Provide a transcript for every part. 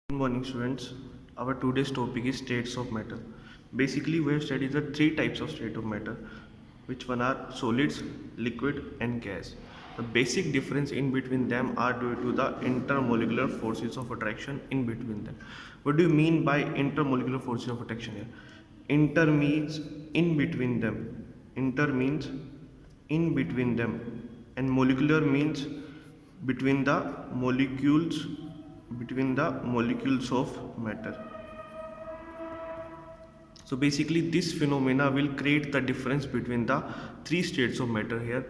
Good morning, students. Our today's topic is states of matter. Basically, we have studied the three types of state of matter, which one are solids, liquid, and gas. The basic difference in between them are due to the intermolecular forces of attraction in between them. What do you mean by intermolecular forces of attraction here? Inter means in between them. Inter means in between them, and molecular means between the molecules of matter. So basically this phenomena will create the difference between the three states of matter here.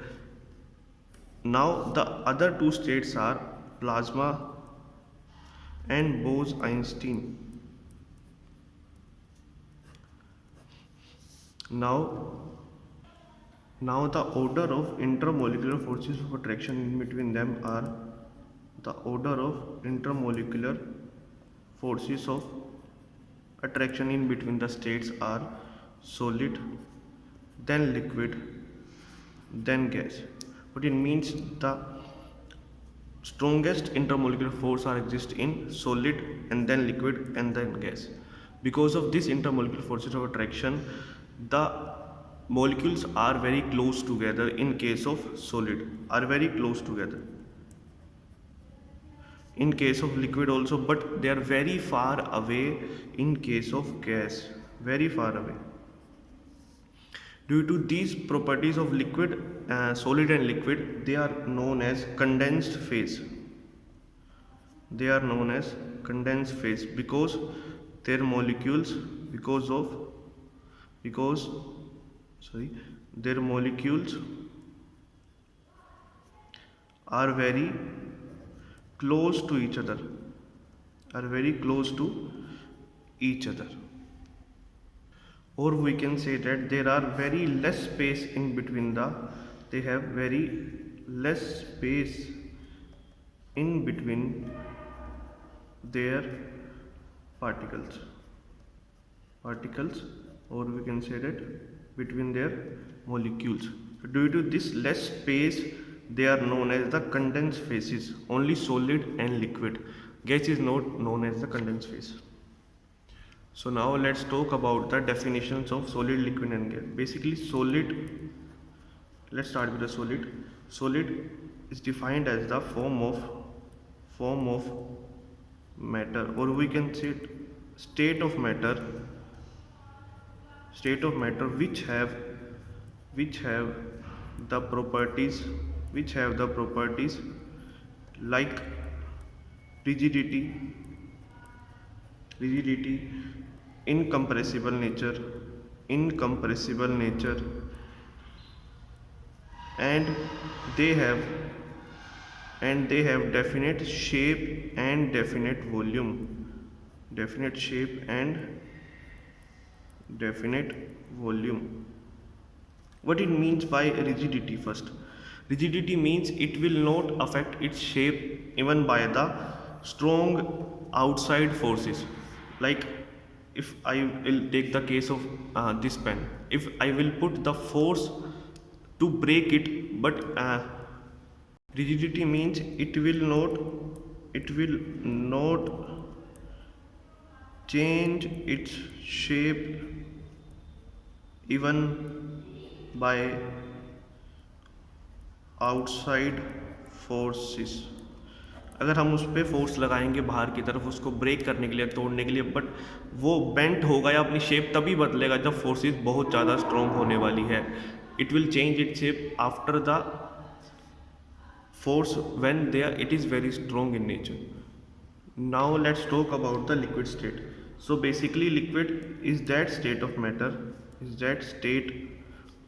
Now the other two states are plasma and Bose-Einstein. Now the order of intermolecular forces of attraction in between them are the order of intermolecular forces of attraction in between the states are solid, then liquid, then gas. What it means, the strongest intermolecular force are exist in solid and then liquid and then gas. Because of this intermolecular forces of attraction, the molecules are very close together. In case of solid, are very close together. In case of liquid also, but they are very far away in case of gas, very far away. Due to these properties of liquid, solid and liquid, they are known as condensed phase. They are known as condensed phase because their molecules, because their molecules are very close to each other, or we can say that there are very less space in between they have very less space in between their particles, or we can say that between their molecules. So due to this less space, they are known as the condensed phases, only solid and liquid. Gas is not known as the condensed phase. So now let's talk about the definitions of solid, liquid and gas. Basically solid, let's start with the solid. Solid is defined as the form of matter, or we can say state of matter which have the properties like rigidity, incompressible nature, and they have definite shape and definite volume. What it means by rigidity? First, rigidity means it will not affect its shape even by the strong outside forces. Like if I will take the case of this pen, if I will put the force to break it, but rigidity means it will not change its shape even by outside forces. अगर हम उस पर force लगाएंगे बाहर की तरफ उसको break करने के लिए, तोड़ने के लिए, बट वो बेंट होगा या अपनी शेप तभी बदलेगा जब फोर्सेस बहुत ज़्यादा स्ट्रॉन्ग होने वाली है. It will change it shape after the force when it is very strong in nature. Now let's talk about the liquid state. So basically liquid is that state of matter,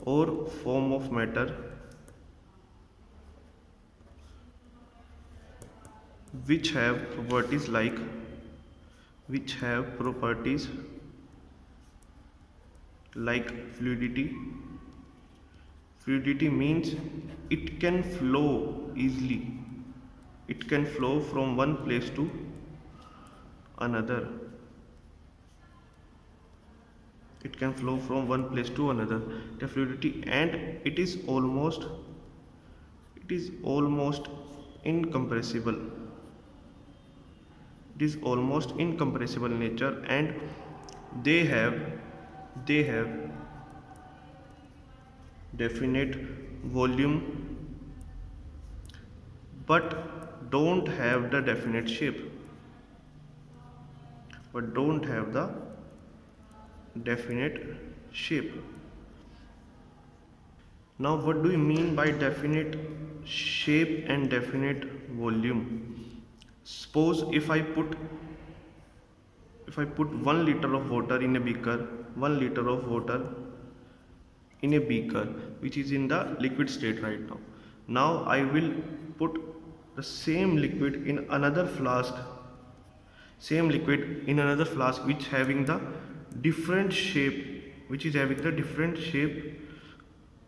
or form of matter which have properties like fluidity. Fluidity means it can flow easily. It can flow from one place to another. The fluidity, and it is almost incompressible. It is almost incompressible nature, and they have definite volume but don't have the definite shape. Now what do you mean by definite shape and definite volume? Suppose if I put 1 liter of water in a beaker, 1 liter of water in a beaker which is in the liquid state right now. Now I will put the same liquid in another flask, which having the different shape,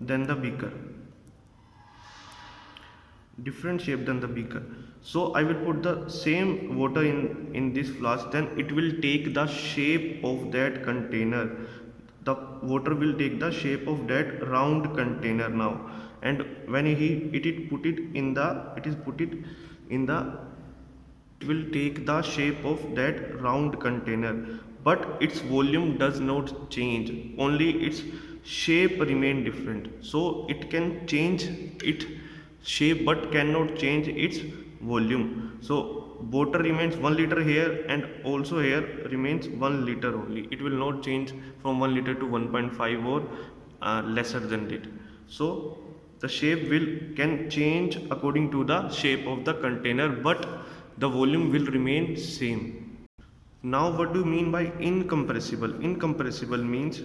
than the beaker. So I will put the same water in this flask, then it will take the shape of that container. The water will take the shape of that round container now, and when it will take the shape of that round container, but its volume does not change, only its shape remain different. So it can change its shape but cannot change its volume. So water remains 1 liter here, and also here remains 1 liter only. It will not change from 1 liter to 1.5 or lesser than it. So the shape can change according to the shape of the container, but the volume will remain same. Now what do you mean by incompressible? Incompressible means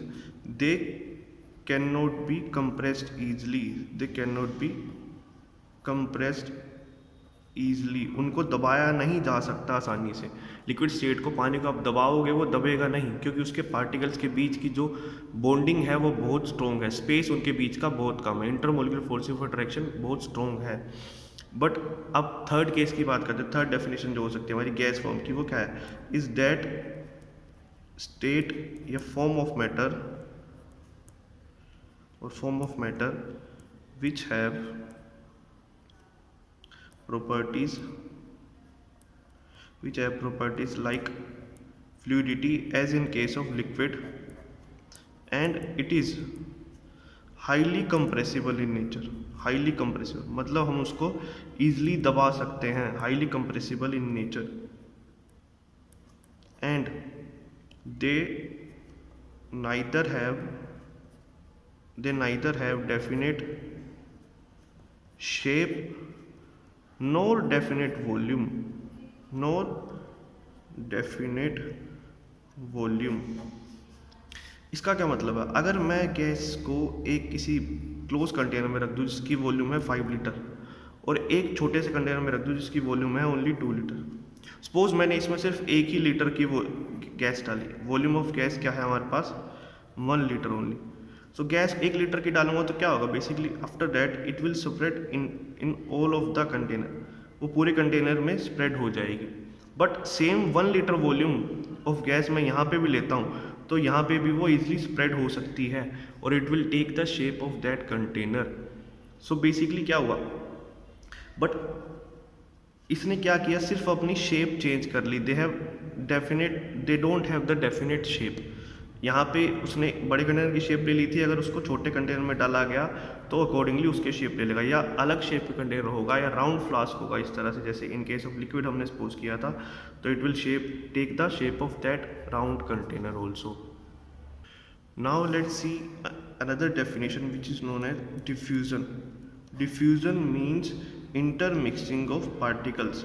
they cannot be compressed easily. उनको दबाया नहीं जा सकता आसानी से. Liquid state को पानी को आप दबाओगे वो दबेगा नहीं, क्योंकि उसके पार्टिकल्स के बीच की जो बॉन्डिंग है वो बहुत स्ट्रॉन्ग है, स्पेस उनके बीच का बहुत कम है, इंटरमोलिकुलर फोर्स ऑफ अट्रैक्शन बहुत स्ट्रॉन्ग है. बट अब थर्ड केस की बात करते हैं. थर्ड डेफिनेशन जो हो सकती है हमारी गैस फॉर्म की, वो क्या है? इज दैट स्टेट या form of matter which have properties like fluidity as in case of liquid, and it is highly compressible in nature. Highly compressible मतलब हम उसको ईजिली दबा सकते हैं. Highly compressible in nature, and they neither have definite shape nor definite volume. इसका क्या मतलब है? अगर मैं गैस को एक किसी क्लोज कंटेनर में रख दूं जिसकी वॉल्यूम है 5 लीटर, और एक छोटे से कंटेनर में रख दूं जिसकी वॉल्यूम है ओनली 2 लीटर. सपोज मैंने इसमें सिर्फ 1 ही लीटर की वो गैस डाली. वॉल्यूम ऑफ गैस क्या है हमारे पास? 1 लीटर ओनली. सो गैस 1 लीटर की डालूंगा तो क्या होगा? Basically after that it will spread in all of the container. वो पूरे कंटेनर में स्प्रेड हो जाएगी. But same 1 litre volume of gas मैं यहाँ पे भी लेता हूँ तो यहाँ पे भी वो इजीली स्प्रेड हो सकती है, और it will take the shape of that container. So basically क्या हुआ? बट इसने क्या किया? सिर्फ अपनी शेप चेंज कर ली. They don't have the definite shape. यहाँ पे उसने बड़े कंटेनर की शेप ले ली थी, अगर उसको छोटे कंटेनर में डाला गया तो अकॉर्डिंगली उसके शेप ले लेगा, या अलग शेप का कंटेनर होगा, या राउंड फ्लास्क होगा इस तरह से. जैसे इन केस ऑफ लिक्विड हमने सपोज किया था, तो it will take the shape of that round container also. Now let's see another definition which is known as diffusion. Diffusion means intermixing of particles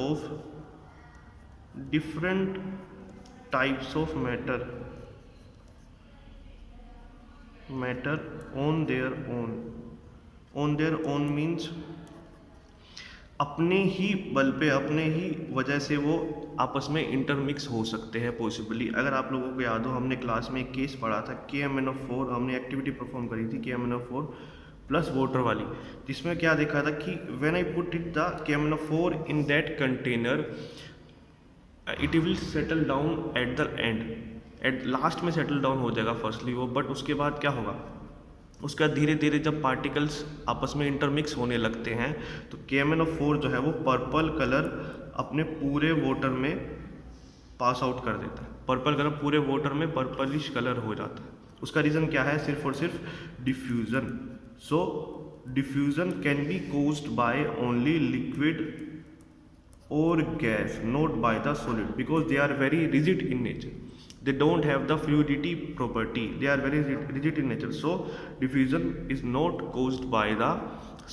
of different types of matter on their own means अपने ही बल पे, अपने ही वजह से वो आपस में intermix हो सकते हैं पॉसिबली. अगर आप लोगों को याद हो, हमने क्लास में एक केस पढ़ा था KMnO4. हमने एक्टिविटी परफॉर्म करी थी KMnO4 प्लस वाटर वाली, जिसमें क्या देखा था कि when I put it the KMnO4 in that container, it will settle down at the end. At last में सेटल डाउन हो जाएगा फर्स्टली वो, बट उसके बाद क्या होगा? उसके बाद धीरे धीरे जब पार्टिकल्स आपस में इंटरमिक्स होने लगते हैं तो KMnO4 जो है वो पर्पल कलर अपने पूरे वाटर में पास आउट कर देता है। पर्पल कलर पूरे वाटर में पर्पलिश कलर हो जाता है। उसका रीज़न क्या है? सिर्फ और सिर्फ diffusion. So diffusion can be caused by only liquid or gas, not by the solid, because they are very rigid in nature. They don't have the fluidity property. They are very rigid in nature. So diffusion is not caused by the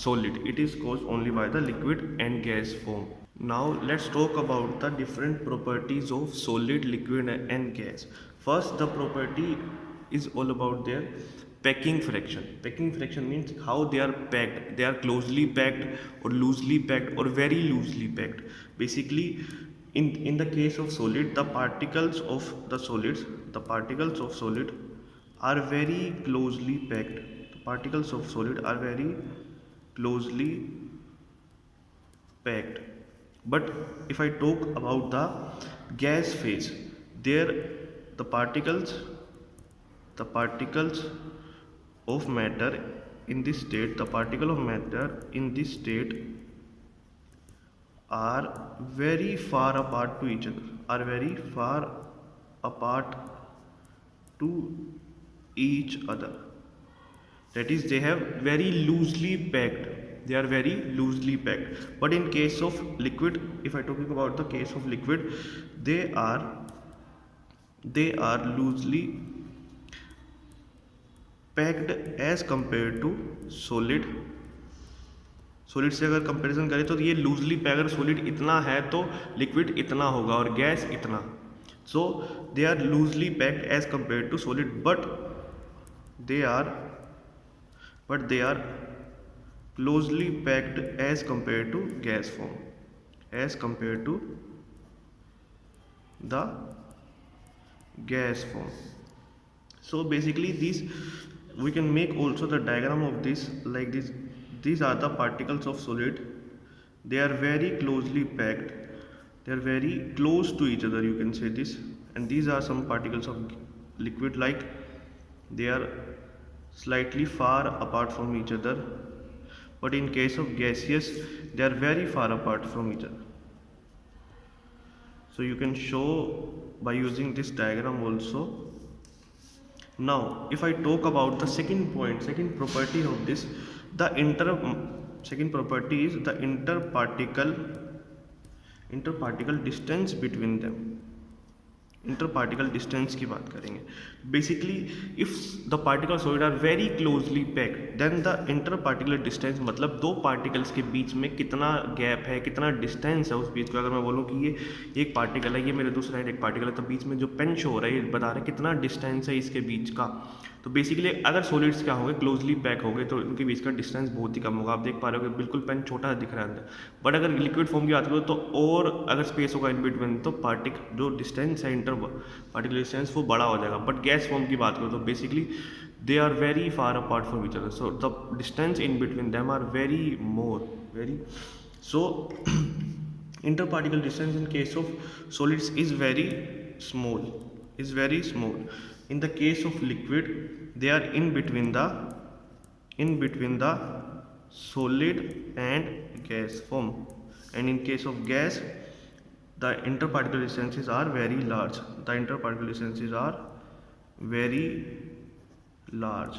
solid. It is caused only by the liquid and gas form. Now let's talk about the different properties of solid, liquid and gas. First, the property is all about their packing fraction. Packing fraction means how they are packed. They are closely packed or loosely packed or very loosely packed. Basically, in the case of solid, the particles of solid are very closely packed. The particles of solid are very closely packed. But if I talk about the gas phase, there the particles of matter in this state, the particle of matter in this state are very far apart to each other, are very far apart to each other. That is, they have very loosely packed. They are very loosely packed. But in case of liquid, if I talking about the case of liquid, they are loosely packed as compare to solid. Solid से अगर comparison करें तो ये loosely pack, अगर solid इतना है तो liquid इतना होगा और गैस इतना। So they are loosely packed as compare to solid, but they are closely packed as compare to gas form, as compare to the gas form. So basically we can make also the diagram of this like this. These are the particles of solid. They are very closely packed. They are very close to each other, you can say this. And these are some particles of liquid, like they are slightly far apart from each other. But in case of gaseous, they are very far apart from each other. So you can show by using this diagram also. Now if I talk about the second property of this, second property is the interparticle distance between them. Interparticle distance की बात करेंगे. Basically if the particle solid are very closely packed, then the interparticular distance मतलब दो particles के बीच में कितना gap है, कितना डिस्टेंस है उस बीच को. अगर मैं बोलूँ कि ये एक पार्टिकल है, ये मेरे दूसरा साइड एक पार्टिकल है, तो बीच में जो पेन शो हो रहा है ये बता रहा है कितना डिस्टेंस है इसके बीच का. तो बेसिकली अगर सॉलिड्स क्या होंगे, क्लोजली पैक हो गए, तो उनके बीच का डिस्टेंस बहुत ही कम होगा. आप देख पा रहे हो कि बिल्कुल पेन छोटा दिख रहा है अंदर. बट अगर लिक्विड फॉर्म की बात करो तो और अगर स्पेस होगा इन बिटवीन, तो जो डिस्टेंस है इंटर पार्टिकुलर डिस्टेंस वो बड़ा हो जाएगा. बट गैस फॉर्म की बात करो तो basically they are very far apart from each other, so the distance in between them are very so interparticle distance in case of solids is very small. In the case of liquid, they are in between the solid and gas form, and in case of gas, the interparticle distances are very large.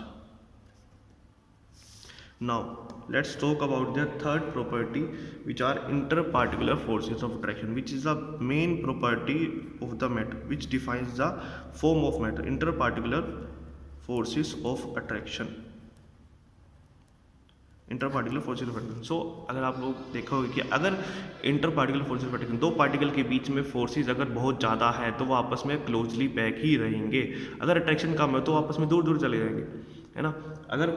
Now let's talk about the third property, which are interparticular forces of attraction, which is the main property of the matter, which defines the form of matter. Interparticular forces of attraction. सो अगर आप लोग देखोगे कि अगर इंटरपार्टिकुलर forces of attraction, दो particle के बीच में forces अगर बहुत ज़्यादा है तो वो आपस में क्लोजली पैक ही रहेंगे. अगर अट्रैक्शन कम है तो आपस में दूर दूर चले जाएंगे, है ना. अगर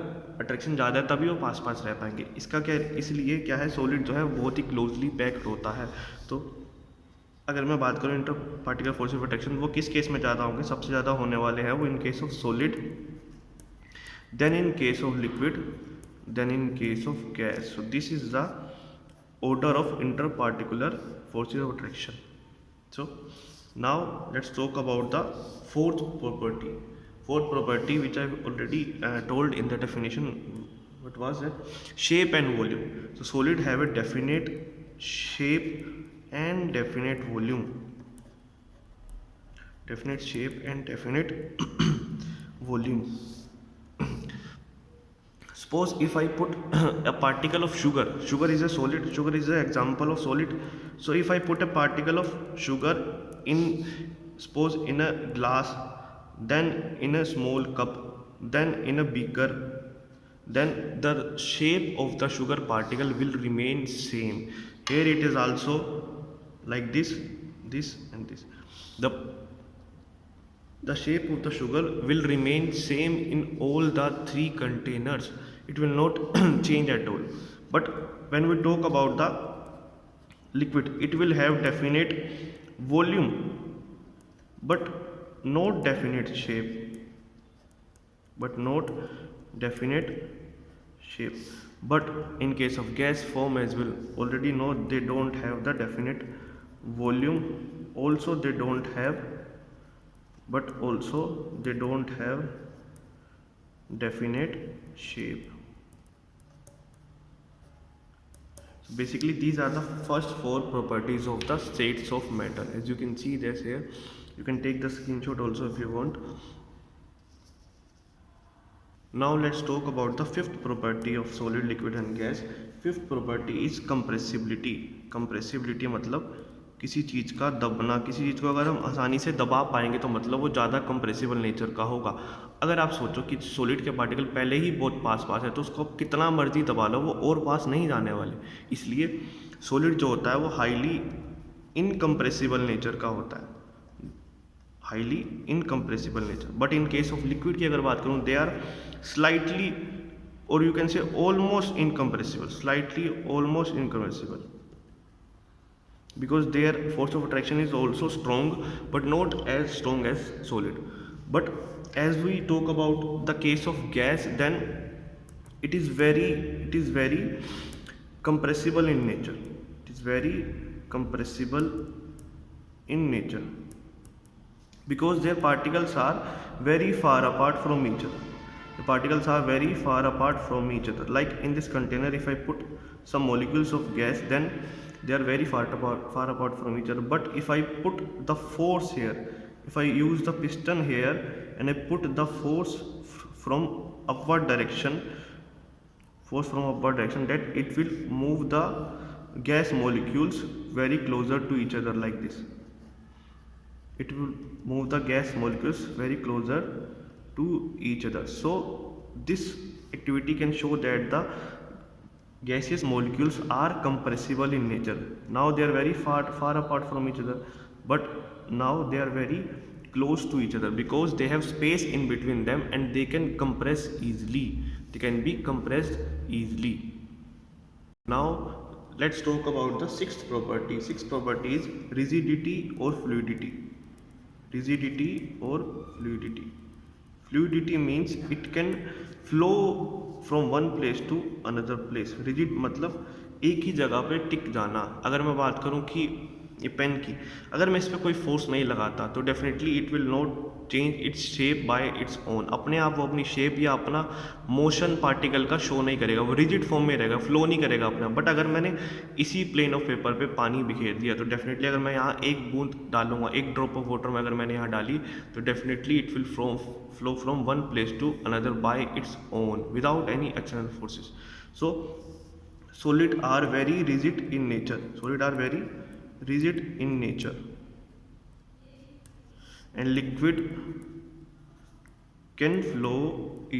अट्रैक्शन ज़्यादा है तभी वो पास पास रह पाएंगे. इसका क्या, इसलिए क्या है, सॉलिड जो है बहुत ही क्लोजली पैक्ड होता है. तो अगर मैं बात करूँ इंटरपार्टिकुलर फोर्स ऑफ अट्रैक्शन, वो किस केस में ज़्यादा होंगे, सबसे ज़्यादा होने वाले हैं वो in case of solid, then in case of liquid, then in case of gas. So this is the order of interparticular forces of attraction. So now let's talk about the fourth property. fourth property which I've already told in the definition. What was that? Shape and volume. So solid have a definite shape and definite volume. Definite shape and definite volume. Suppose if I put a particle of sugar, sugar is a solid, sugar is an example of solid. So if I put a particle of sugar in, suppose in a glass, then in a small cup, then in a beaker, then the shape of the sugar particle will remain same. Here it is also like this, this and this. The shape of the sugar will remain same in all the three containers. It will not change at all. But when we talk about the liquid, it will have definite volume but not definite shape. But not definite shape. But in case of gas form, as we'll already know, they don't have the definite volume. Also they don't have, but also they don't have definite shape. So basically these are the first four properties of the states of matter. As you can see this here, you can take the screenshot also if you want. Now let's talk about the fifth property of solid, liquid and gas. Fifth property is compressibility. compressibility मतलब किसी चीज़ का दबना, किसी चीज़ को अगर हम आसानी से दबा पाएंगे तो मतलब वो ज़्यादा कंप्रेसिबल नेचर का होगा। अगर आप सोचो कि सॉलिड के पार्टिकल पहले ही बहुत पास है तो उसको कितना मर्जी दबा लो वो और पास नहीं जाने वाले। इसलिए सॉलिड जो होता है वो हाईली इनकम्प्रेसिबल नेचर का होता है, highly incompressible nature. But in case of liquid की अगर बात करूँ, दे आर स्लाइटली और you can say almost incompressible, slightly almost incompressible, because their force of attraction is also strong but not as strong as solid. But as we talk about the case of gas, then it is very compressible in nature. It is very compressible in nature because their particles are very far apart from each other. The particles are very far apart from each other. Like in this container, if I put some molecules of gas, then they are very far apart from each other. But if I put the force here, if I use the piston here and I put the force from upward direction, that it will move the gas molecules very closer to each other like this. It will move the gas molecules very closer to each other. So this activity can show that the gaseous molecules are compressible in nature. Now they are very far apart from each other, but now they are very close to each other because they have space in between them and they can compress easily. They can be compressed easily. Now let's talk about the sixth property. Sixth property is rigidity or fluidity. Rigidity or fluidity. Fluidity means it can flow from one place to another place. Rigid मतलब एक ही जगह पे टिक जाना। अगर मैं बात करूँ कि ये पेन की, अगर मैं इस पर कोई फोर्स नहीं लगाता तो definitely it will not change its shape by its own. अपने आप वो अपनी शेप या अपना मोशन पार्टिकल का शो नहीं करेगा, वो रिजिड फॉर्म में रहेगा, फ्लो नहीं करेगा अपना। बट अगर मैंने इसी प्लेन ऑफ पेपर पे पानी बिखेर दिया तो डेफिनेटली अगर मैं यहाँ एक बूंद डालूंगा, एक ड्रॉप ऑफ वाटर में अगर मैंने यहाँ डाली तो definitely it will flow from one place to another by its own without any external forces. So solid are very rigid in nature. Solid are very rigid in nature, and liquid can flow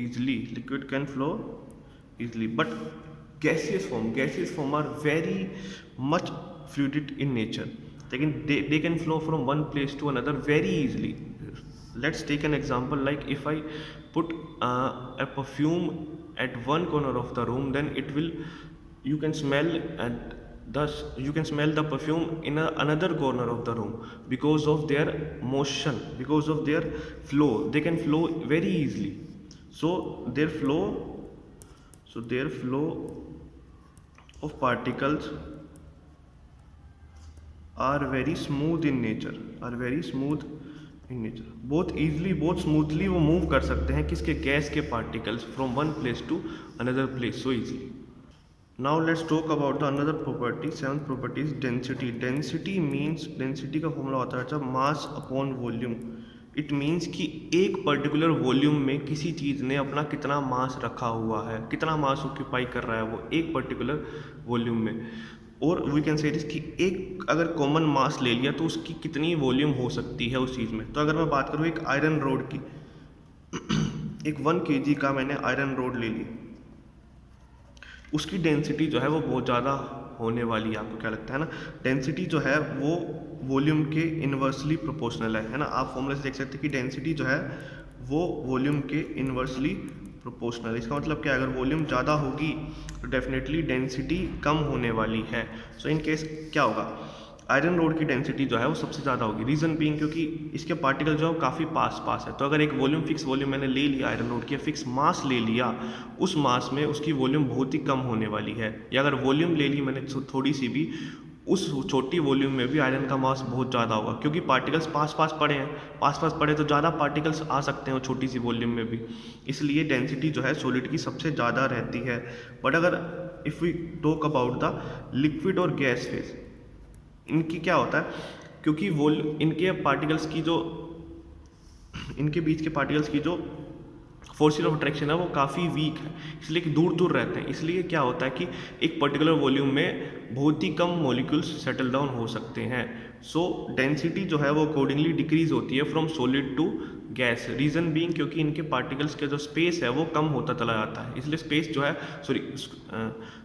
easily. Liquid can flow easily, but gaseous form are very much fluid in nature. They can flow from one place to another very easily. Let's take an example, like if I put a perfume at one corner of the room, then it will, you can smell and thus you can smell the perfume in another corner of the room because of their motion, because of their flow. They can flow very easily. So their flow of particles are very smooth in nature, in nature बहुत easily, बहुत smoothly वो move कर सकते हैं किसके, gas के particles from one place to another place so easily. Now let's talk about the another property. Seventh property is density. Density means, density का formula होता है mass upon volume. It means कि एक पर्टिकुलर वॉल्यूम में किसी चीज़ ने अपना कितना मास रखा हुआ है, कितना मास ऑक्यूपाई कर रहा है वो एक पर्टिकुलर वॉल्यूम में. और वी कैन से दिस कि एक अगर कॉमन मास ले लिया तो उसकी कितनी वॉल्यूम हो सकती है उस चीज़ में. तो अगर मैं बात करूँ एक आयरन रोड की, एक 1 kg का मैंने आयरन रोड ले ली, उसकी डेंसिटी जो है वो बहुत ज़्यादा होने वाली है. आपको क्या लगता है ना, डेंसिटी जो है वो वॉल्यूम के इन्वर्सली प्रोपोर्शनल है ना. आप फॉर्मूले से देख सकते हैं कि डेंसिटी जो है वो वॉल्यूम के इन्वर्सली प्रोपोर्शनल. इसका मतलब क्या है, अगर वॉल्यूम ज़्यादा होगी तो डेफिनेटली डेंसिटी कम होने वाली है. सो इन केस क्या होगा, आयरन रोड की डेंसिटी जो है वो सबसे ज़्यादा होगी. रीज़न बीइंग क्योंकि इसके पार्टिकल जो है वो काफ़ी पास पास है. तो अगर एक वॉल्यूम, फिक्स वॉल्यूम मैंने ले लिया आयरन रोड की, फिक्स मास ले लिया, उस मास में उसकी वॉल्यूम बहुत ही कम होने वाली है. या अगर वॉल्यूम ले ली मैंने थोड़ी सी भी, उस छोटी वॉल्यूम में भी आयरन का मास बहुत ज़्यादा होगा, क्योंकि पार्टिकल्स पास पास पड़े हैं. पास पास पड़े तो ज़्यादा पार्टिकल्स आ सकते हैं वो छोटी सी वॉल्यूम में भी. इसलिए डेंसिटी जो है सॉलिड की सबसे ज़्यादा रहती है. बट अगर if we talk about the liquid और गैस फेज, इनकी क्या होता है, क्योंकि वो इनके पार्टिकल्स की जो, इनके बीच के पार्टिकल्स की जो फोर्सेस ऑफ अट्रैक्शन है वो काफ़ी वीक है, इसलिए कि दूर दूर रहते हैं. इसलिए क्या होता है कि एक पर्टिकुलर वॉल्यूम में बहुत ही कम मॉलिक्यूल्स सेटल डाउन हो सकते हैं. सो डेंसिटी जो है वो अकॉर्डिंगली डिक्रीज होती है from solid to gas. Reason being क्योंकि इनके पार्टिकल्स के जो स्पेस है वो कम होता चला जाता है. इसलिए स्पेस जो है,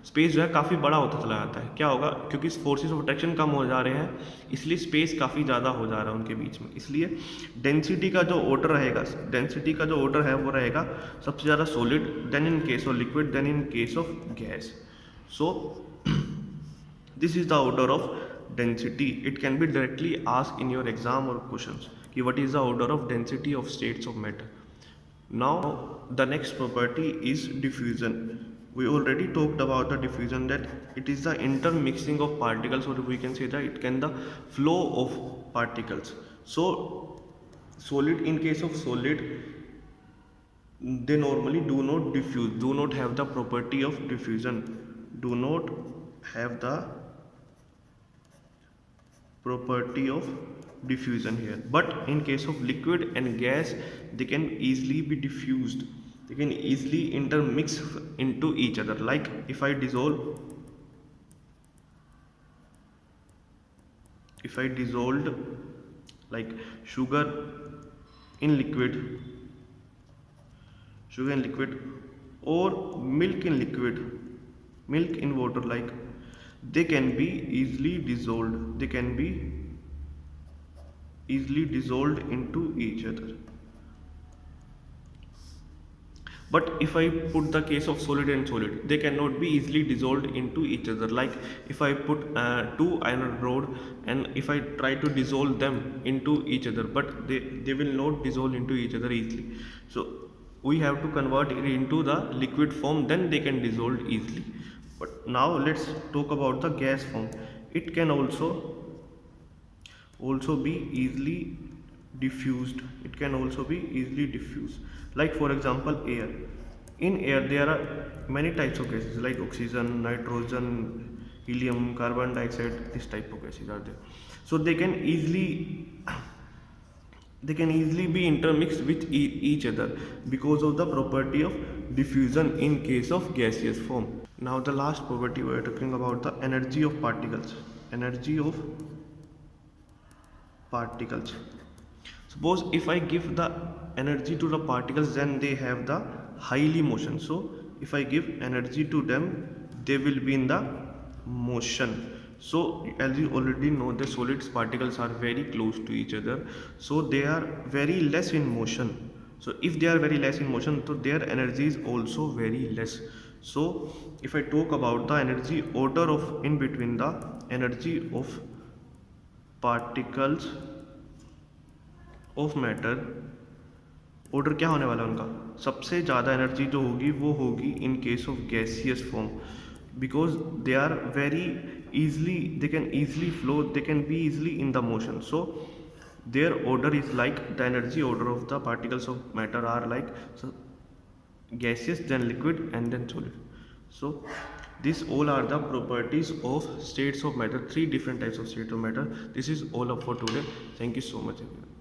स्पेस जो है काफ़ी बड़ा होता चला जाता है. क्या होगा, क्योंकि फोर्सेस ऑफ अट्रैक्शन कम हो जा रहे हैं, इसलिए स्पेस काफ़ी ज़्यादा हो जा रहा है उनके बीच में. इसलिए डेंसिटी का जो ऑर्डर रहेगा, डेंसिटी का जो ऑर्डर है वो रहेगा सबसे ज़्यादा solid, then in case of liquid, then in case of gas. So this is the order of density. It can be directly ask in your exam और क्वेश्चंस कि what is the order of density of states of matter. Now the next property is diffusion. We already talked about the diffusion, that it is the intermixing of particles, or we can say that it can the flow of particles. So solid, in case of solid, they normally do not diffuse, do not have the property of diffusion, do not have the property of diffusion here. But in case of liquid and gas, they can easily be diffused, they can easily intermix into each other. Like if I dissolved like sugar in liquid, or milk in liquid, milk in water, like they can be easily dissolved, they can be easily dissolved into each other. But if I put the case of solid and solid, they cannot be easily dissolved into each other. Like if I put two iron rod and if I try to dissolve them into each other, but they will not dissolve into each other easily. So we have to convert it into the liquid form, then they can dissolve easily. But now let's talk about the gas form. It can also be easily diffused, it can also be easily diffused. Like for example air. In air there are many types of gases like oxygen, nitrogen, helium, carbon dioxide. This type of gases are there, so they can easily be intermixed with each other because of the property of diffusion in case of gaseous form. Now the last property we are talking about, the energy of particles. Energy of particles. Suppose if I give the energy to the particles, then they have the highly motion. So if I give energy to them, they will be in the motion. So as you already know, the solids particles are very close to each other, so they are very less in motion. So if they are very less in motion, so their energy is also very less. So if I talk about the energy order of in between the energy of particles of matter, order क्या होने वाला है उनका, सबसे ज़्यादा energy जो होगी वो होगी in case of gaseous form, because they are very easily, they can easily flow, they can be easily in the motion. So their order is like the energy order of the particles of matter are like, so, gaseous, then liquid, and then solid. So these all are the properties of states of matter, three different types of states of matter. This is all up for today. Thank you so much everyone.